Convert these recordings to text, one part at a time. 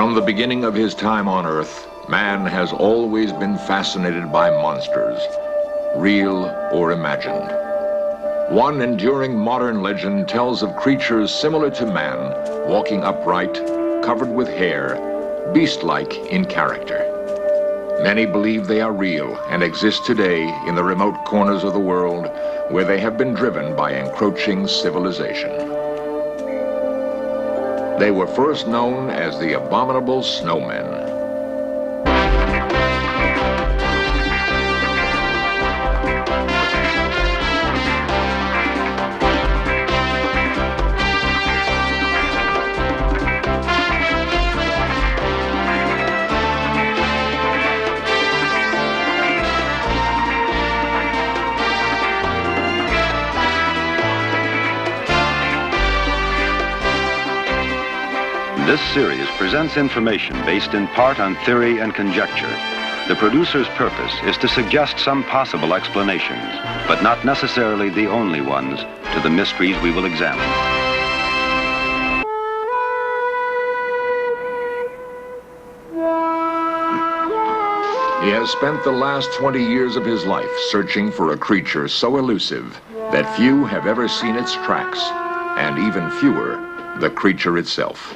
From the beginning of his time on Earth, man has always been fascinated by monsters, real or imagined. One enduring modern legend tells of creatures similar to man, walking upright, covered with hair, beast-like in character. Many believe they are real and exist today in the remote corners of the world where they have been driven by encroaching civilization. They were first known as the Abominable Snowmen. This series presents information based in part on theory and conjecture. The producer's purpose is to suggest some possible explanations, but not necessarily the only ones, to the mysteries we will examine. He has spent the last 20 years of his life searching for a creature so elusive that few have ever seen its tracks, and even fewer, the creature itself.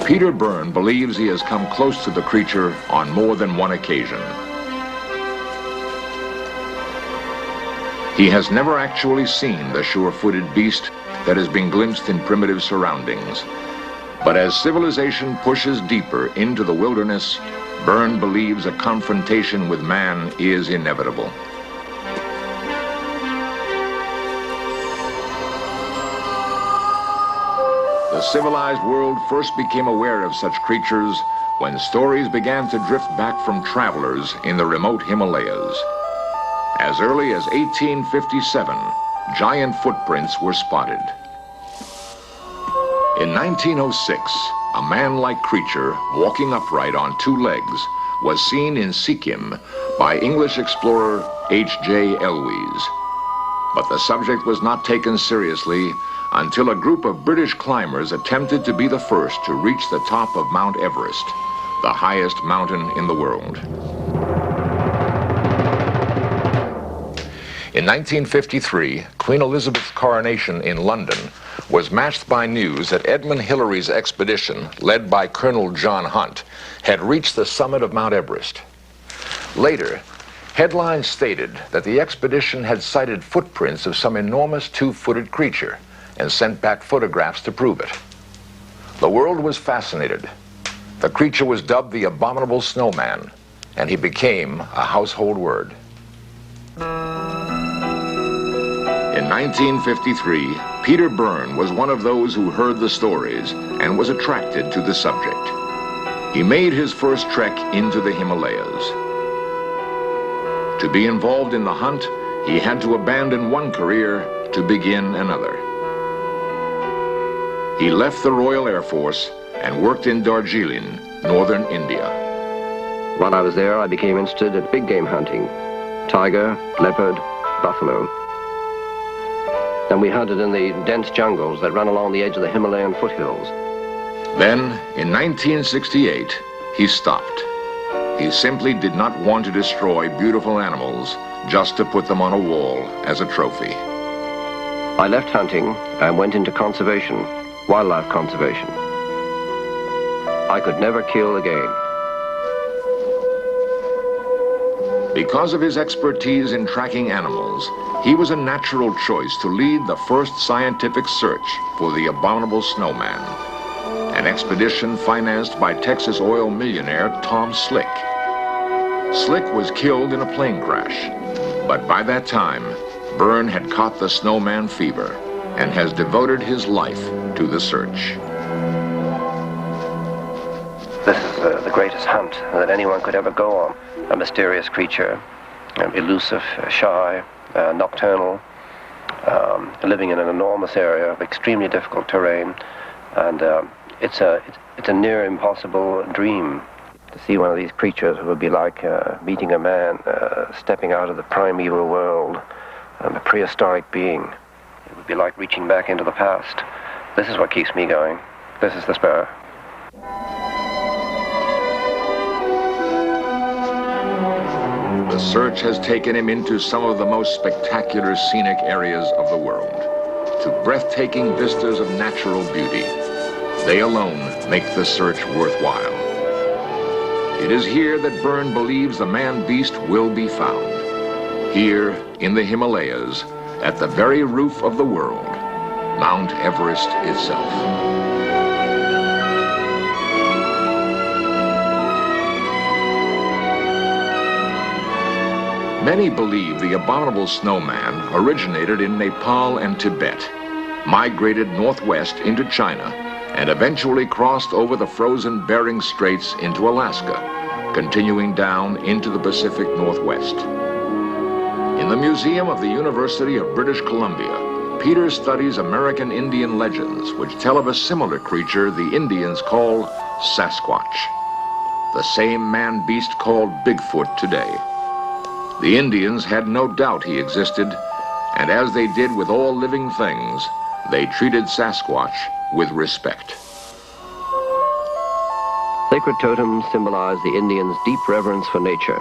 Peter Byrne believes he has come close to the creature on more than one occasion. He has never actually seen the sure-footed beast that has been glimpsed in primitive surroundings. But as civilization pushes deeper into the wilderness, Byrne believes a confrontation with man is inevitable. The civilized world first became aware of such creatures when stories began to drift back from travelers in the remote Himalayas. As early as 1857, giant footprints were spotted. In 1906, a man-like creature walking upright on two legs was seen in Sikkim by English explorer H.J. Elwes. But the subject was not taken seriously until a group of British climbers attempted to be the first to reach the top of Mount Everest, the highest mountain in the world. In 1953, Queen Elizabeth's coronation in London was matched by news that Edmund Hillary's expedition, led by Colonel John Hunt, had reached the summit of Mount Everest. Later, headlines stated that the expedition had sighted footprints of some enormous two-footed creature and sent back photographs to prove it. The world was fascinated. The creature was dubbed the Abominable Snowman, and he became a household word. In 1953, Peter Byrne was one of those who heard the stories and was attracted to the subject. He made his first trek into the Himalayas. To be involved in the hunt, he had to abandon one career to begin another. He left the Royal Air Force and worked in Darjeeling, northern India. While I was there, I became interested in big game hunting: tiger, leopard, buffalo. And we hunted in the dense jungles that run along the edge of the Himalayan foothills. Then, in 1968, he stopped. He simply did not want to destroy beautiful animals just to put them on a wall as a trophy. I left hunting and went into conservation, wildlife conservation. I could never kill again. Because of his expertise in tracking animals, he was a natural choice to lead the first scientific search for the Abominable Snowman, an expedition financed by Texas oil millionaire Tom Slick. Slick was killed in a plane crash, but by that time, Byrne had caught the snowman fever and has devoted his life to the search. This is the greatest hunt that anyone could ever go on. A mysterious creature, elusive, shy, nocturnal, living in an enormous area of extremely difficult terrain, and it's a near impossible dream. To see one of these creatures would be like meeting a man stepping out of the primeval world, a prehistoric being. It would be like reaching back into the past. This is what keeps me going. This is the spur. The search has taken him into some of the most spectacular scenic areas of the world, to breathtaking vistas of natural beauty. They alone make the search worthwhile. It is here that Byrne believes the man-beast will be found. Here, in the Himalayas, at the very roof of the world, Mount Everest itself. Many believe the abominable snowman originated in Nepal and Tibet, migrated northwest into China, and eventually crossed over the frozen Bering Straits into Alaska, continuing down into the Pacific Northwest. In the Museum of the University of British Columbia, Peter studies American Indian legends which tell of a similar creature the Indians call Sasquatch, the same man-beast called Bigfoot today. The Indians had no doubt he existed, and as they did with all living things, they treated Sasquatch with respect. Sacred totems symbolize the Indians' deep reverence for nature.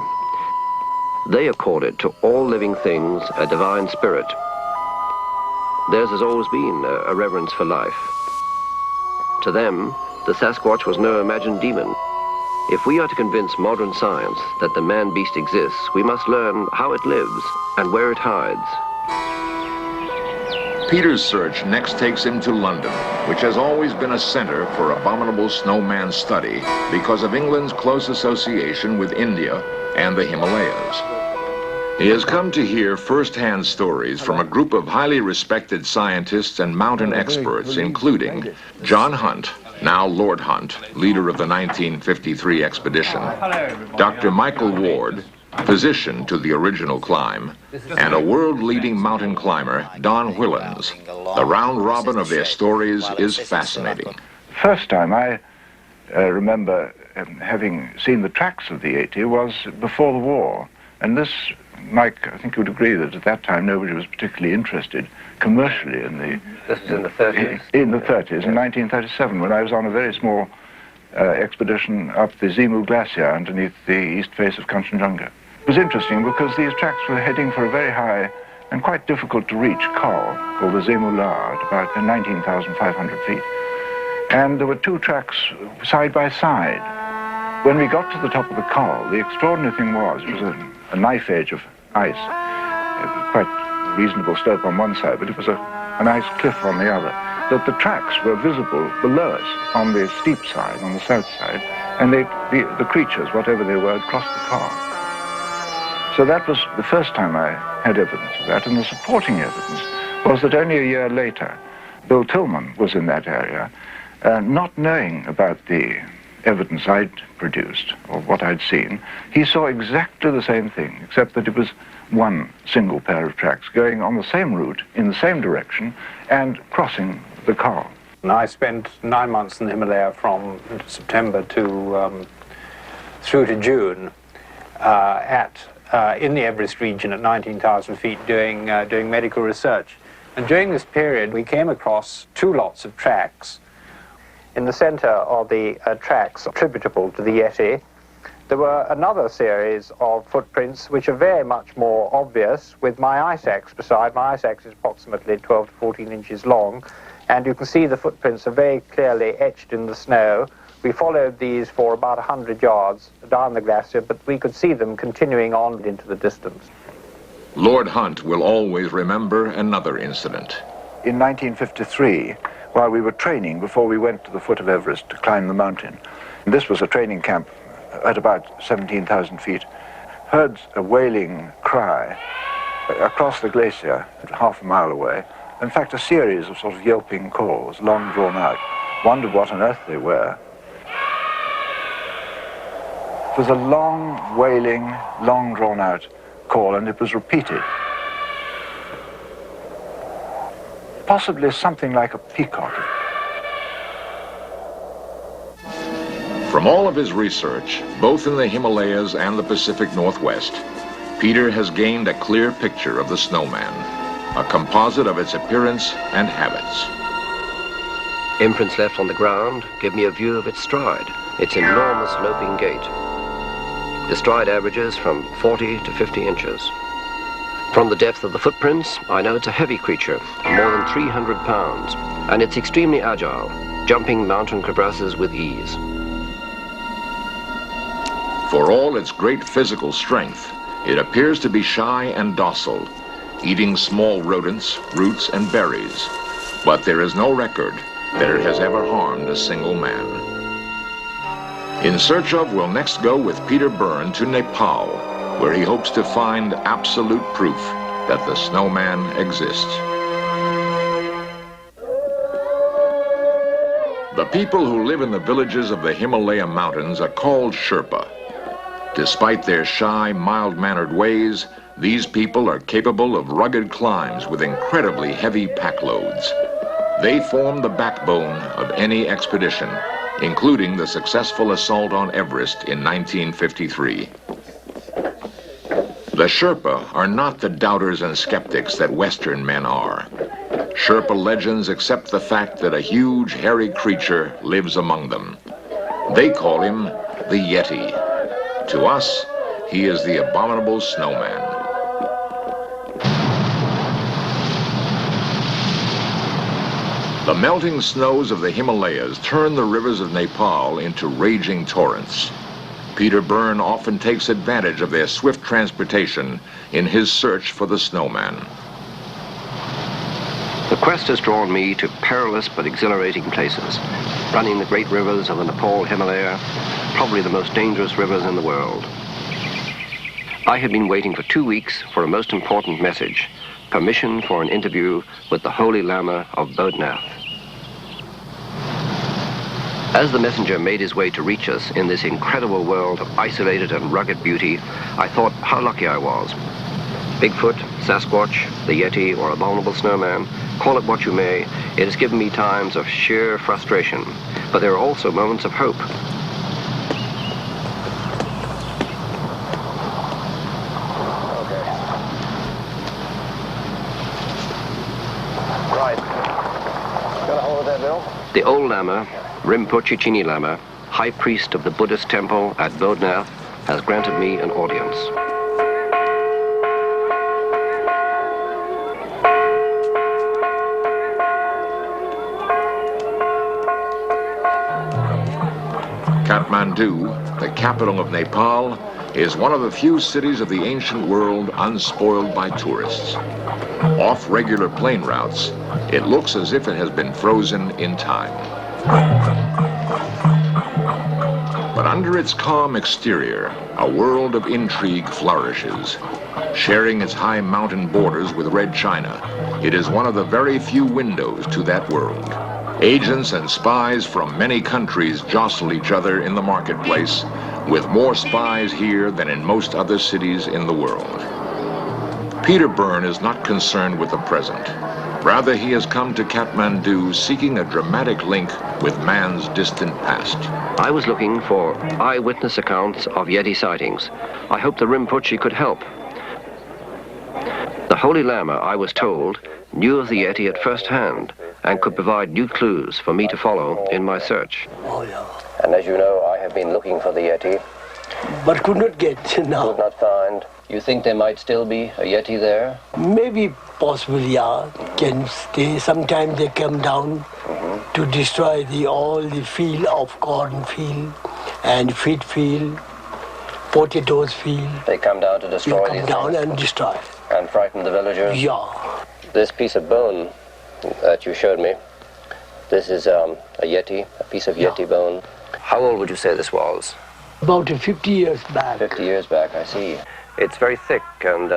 They accorded to all living things a divine spirit. Theirs has always been a reverence for life. To them, the Sasquatch was no imagined demon. If we are to convince modern science that the man-beast exists, we must learn how it lives and where it hides. Peter's search next takes him to London, which has always been a center for abominable snowman study because of England's close association with India and the Himalayas. He has come to hear first-hand stories from a group of highly respected scientists and mountain experts, including John Hunt, now Lord Hunt, leader of the 1953 expedition, Dr. Michael Ward, physician to the original climb, and a world-leading mountain climber, Don Whillans. The round robin of their stories is fascinating. First time I remember having seen the tracks of the 80 was before the war. And this, Mike, I think you would agree that at that time nobody was particularly interested commercially in the... This is in the 30s? In the 30s, in 1937, when I was on a very small expedition up the Zimu Glacier underneath the east face of Kanchenjunga. It was interesting because these tracks were heading for a very high and quite difficult to reach col called the Zimu La at about 19,500 feet. And there were two tracks side by side. When we got to the top of the col, the extraordinary thing was, it was a knife edge of ice. It was quite reasonable slope on one side, but it was a nice cliff on the other. That the tracks were visible below us on the steep side, on the south side, and the creatures, whatever they were, had crossed the col. So that was the first time I had evidence of that, and the supporting evidence was that only a year later, Bill Tillman was in that area, not knowing about the evidence I'd produced, or what I'd seen. He saw exactly the same thing, except that it was one single pair of tracks going on the same route, in the same direction, and crossing the col. I spent 9 months in the Himalaya from September to through to June in the Everest region at 19,000 feet doing medical research. And during this period we came across two lots of tracks. In the center of the tracks attributable to the Yeti, there were another series of footprints which are very much more obvious with my ice axe beside. My ice axe is approximately 12 to 14 inches long, and you can see the footprints are very clearly etched in the snow. We followed these for about 100 yards down the glacier, but we could see them continuing on into the distance. Lord Hunt will always remember another incident. In 1953, while we were training before we went to the foot of Everest to climb the mountain, and this was a training camp at about 17,000 feet, heard a wailing cry across the glacier half a mile away. In fact, a series of sort of yelping calls, long drawn out. Wondered what on earth they were. It was a long, wailing, long drawn-out call, and it was repeated. Possibly something like a peacock. From all of his research, both in the Himalayas and the Pacific Northwest, Peter has gained a clear picture of the snowman, a composite of its appearance and habits. Imprints left on the ground give me a view of its stride, its enormous loping gait. The stride averages from 40 to 50 inches. From the depth of the footprints, I know it's a heavy creature, more than 300 pounds, and it's extremely agile, jumping mountain crevasses with ease. For all its great physical strength, it appears to be shy and docile, eating small rodents, roots, and berries. But there is no record that it has ever harmed a single man. In Search Of will next go with Peter Byrne to Nepal, where he hopes to find absolute proof that the snowman exists. The people who live in the villages of the Himalaya mountains are called Sherpa. Despite their shy, mild-mannered ways, these people are capable of rugged climbs with incredibly heavy pack loads. They form the backbone of any expedition, including the successful assault on Everest in 1953. The Sherpa are not the doubters and skeptics that Western men are. Sherpa legends accept the fact that a huge, hairy creature lives among them. They call him the Yeti. To us, he is the Abominable Snowman. The melting snows of the Himalayas turn the rivers of Nepal into raging torrents. Peter Byrne often takes advantage of their swift transportation in his search for the snowman. The quest has drawn me to perilous but exhilarating places, running the great rivers of the Nepal Himalaya, probably the most dangerous rivers in the world. I had been waiting for 2 weeks for a most important message, permission for an interview with the Holy Lama of Bodhnath. As the messenger made his way to reach us in this incredible world of isolated and rugged beauty, I thought how lucky I was. Bigfoot, Sasquatch, the Yeti, or Abominable Snowman, call it what you may, it has given me times of sheer frustration, but there are also moments of hope. The old Lama, Rinpoche Chini Lama, High Priest of the Buddhist temple at Bodhnath, has granted me an audience. Kathmandu, the capital of Nepal, is one of the few cities of the ancient world unspoiled by tourists. Off regular plane routes, it looks as if it has been frozen in time. But under its calm exterior, a world of intrigue flourishes. Sharing its high mountain borders with Red China, it is one of the very few windows to that world. Agents and spies from many countries jostle each other in the marketplace, with more spies here than in most other cities in the world. Peter Byrne is not concerned with the present. Rather, he has come to Kathmandu seeking a dramatic link with man's distant past. I was looking for eyewitness accounts of Yeti sightings. I hoped the Rinpoche could help. The Holy Lama, I was told, knew of the Yeti at first hand and could provide new clues for me to follow in my search. Oh, yeah. And as you know, I have been looking for the Yeti. But could not get now. Could not find. You think there might still be a Yeti there? Maybe possibly, yeah. Can stay. Sometimes they come down to destroy all the field of corn field and wheat field, potatoes field. They come down to destroy They come down and destroy. And frighten the villagers? Yeah. This piece of bone that you showed me, this is a Yeti, a piece of Yeti bone. How old would you say this was? About 50 years back. 50 years back, I see. It's very thick and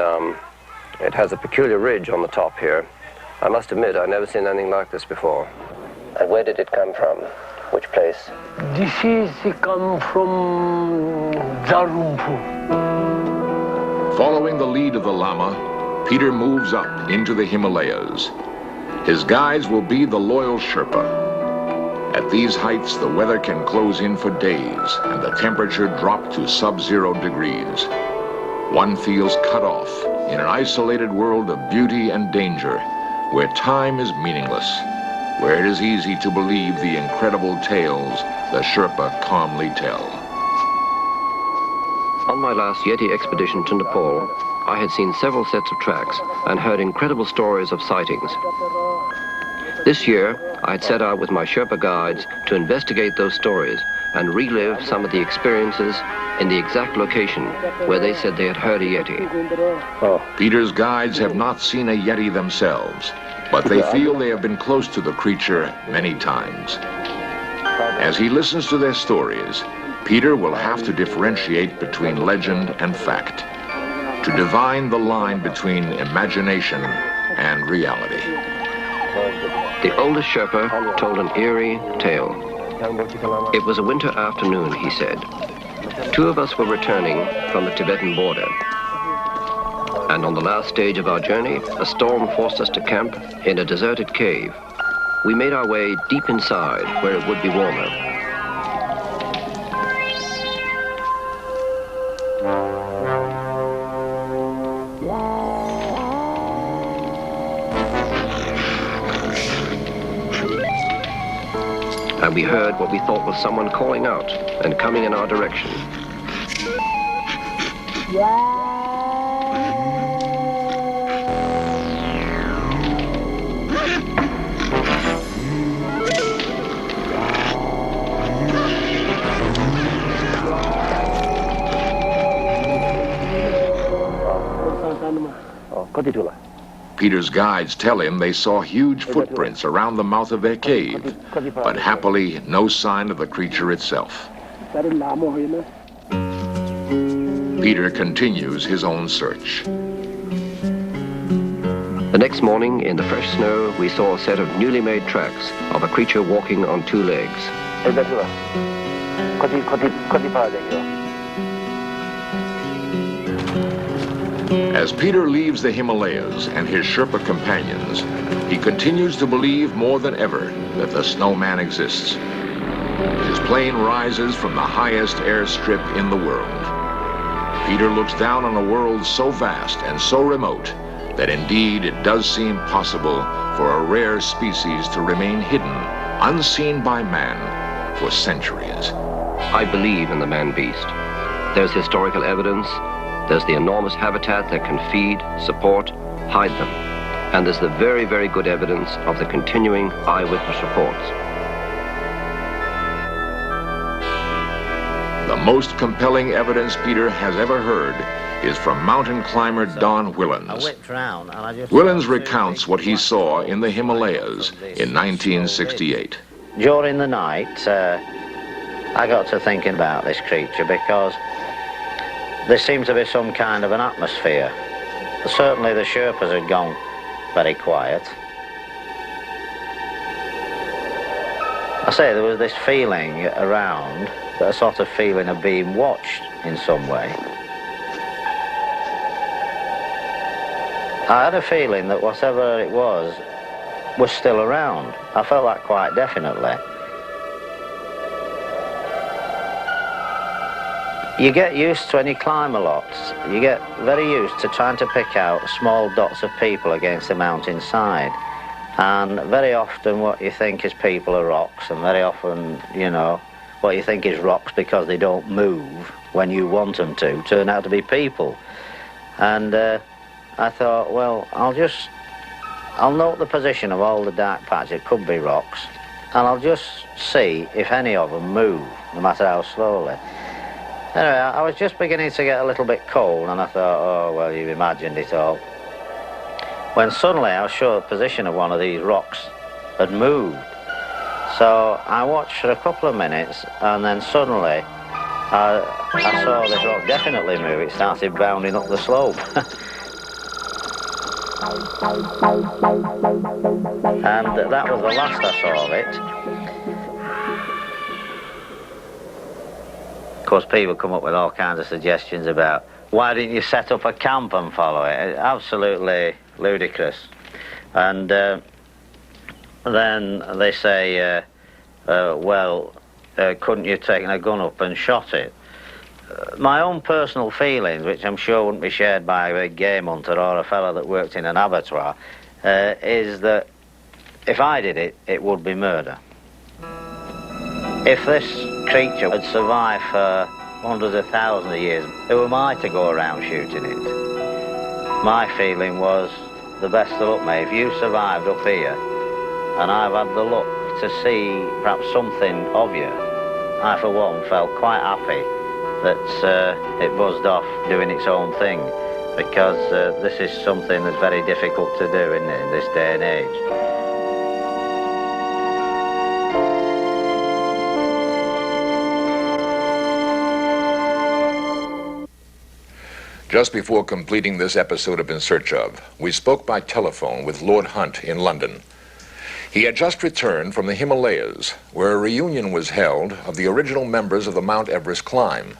it has a peculiar ridge on the top here. I must admit, I've never seen anything like this before. And where did it come from? Which place? This is come from Zarumpu. Following the lead of the Lama, Peter moves up into the Himalayas. His guides will be the loyal Sherpa. At these heights, the weather can close in for days and the temperature drop to sub-zero degrees. One feels cut off in an isolated world of beauty and danger, where time is meaningless, where it is easy to believe the incredible tales the Sherpa calmly tell. On my last Yeti expedition to Nepal, I had seen several sets of tracks and heard incredible stories of sightings. This year, I had set out with my Sherpa guides to investigate those stories and relive some of the experiences in the exact location where they said they had heard a Yeti. Peter's guides have not seen a Yeti themselves, but they feel they have been close to the creature many times. As he listens to their stories, Peter will have to differentiate between legend and fact, to divine the line between imagination and reality. The oldest Sherpa told an eerie tale. It was a winter afternoon, he said. Two of us were returning from the Tibetan border. And on the last stage of our journey, a storm forced us to camp in a deserted cave. We made our way deep inside where it would be warmer. And we heard what we thought was someone calling out and coming in our direction. Peter's guides tell him they saw huge footprints around the mouth of their cave, but happily no sign of the creature itself. Peter continues his own search. The next morning, in the fresh snow, we saw a set of newly made tracks of a creature walking on two legs. As Peter leaves the Himalayas and his Sherpa companions, he continues to believe more than ever that the Snowman exists. His plane rises from the highest airstrip in the world. Peter looks down on a world so vast and so remote that indeed it does seem possible for a rare species to remain hidden, unseen by man, for centuries. I believe in the man-beast. There's historical evidence. There's the enormous habitat that can feed, support, hide them. And there's the very, very good evidence of the continuing eyewitness reports. The most compelling evidence Peter has ever heard is from mountain climber Don Whillans. Whillans recounts what he saw in the Himalayas in 1968. During the night, I got to thinking about this creature because there seemed to be some kind of an atmosphere. Certainly the Sherpas had gone very quiet. I say there was this feeling around, a sort of feeling of being watched in some way. I had a feeling that whatever it was still around. I felt that quite definitely. You get used to when you climb a lot. You get very used to trying to pick out small dots of people against the mountainside. And very often what you think is people are rocks, and very often, you know, what you think is rocks because they don't move when you want them to, turn out to be people. And I thought, well, I'll note the position of all the dark patches, it could be rocks, and I'll just see if any of them move, no matter how slowly. Anyway, I was just beginning to get a little bit cold, and I thought, oh, well, you've imagined it all. When suddenly I was sure the position of one of these rocks had moved. So I watched for a couple of minutes, and then suddenly I saw this rock definitely move. It started bounding up the slope. And that was the last I saw of it. course, people come up with all kinds of suggestions about why didn't you set up a camp and follow it? Absolutely ludicrous. And then they say, well, couldn't you have taken a gun up and shot it? My own personal feelings, which I'm sure wouldn't be shared by a big game hunter or a fellow that worked in an abattoir, is that if I did it, it would be murder. If this creature had survived for hundreds of thousands of years, who am I to go around shooting it? My feeling was, the best of luck, mate. If you survived up here, and I've had the luck to see perhaps something of you, I, for one, felt quite happy that it buzzed off doing its own thing, because this is something that's very difficult to do, isn't it, in this day and age. Just before completing this episode of In Search Of, we spoke by telephone with Lord Hunt in London. He had just returned from the Himalayas, where a reunion was held of the original members of the Mount Everest climb.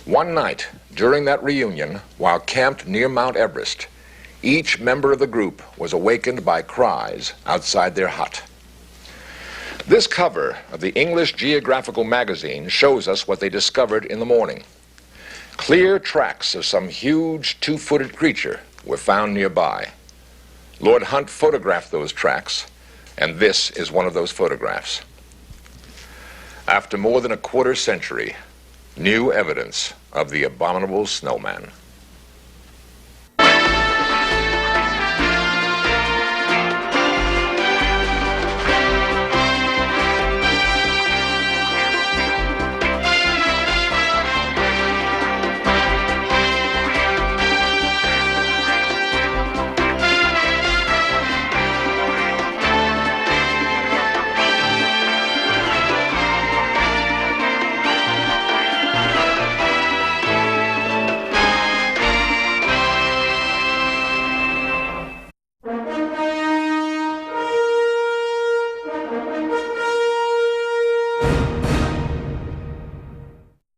One night, during that reunion, while camped near Mount Everest, each member of the group was awakened by cries outside their hut. This cover of the English Geographical magazine shows us what they discovered in the morning. Clear tracks of some huge two-footed creature were found nearby. Lord Hunt photographed those tracks, and this is one of those photographs. After more than a quarter century, new evidence of the abominable snowman.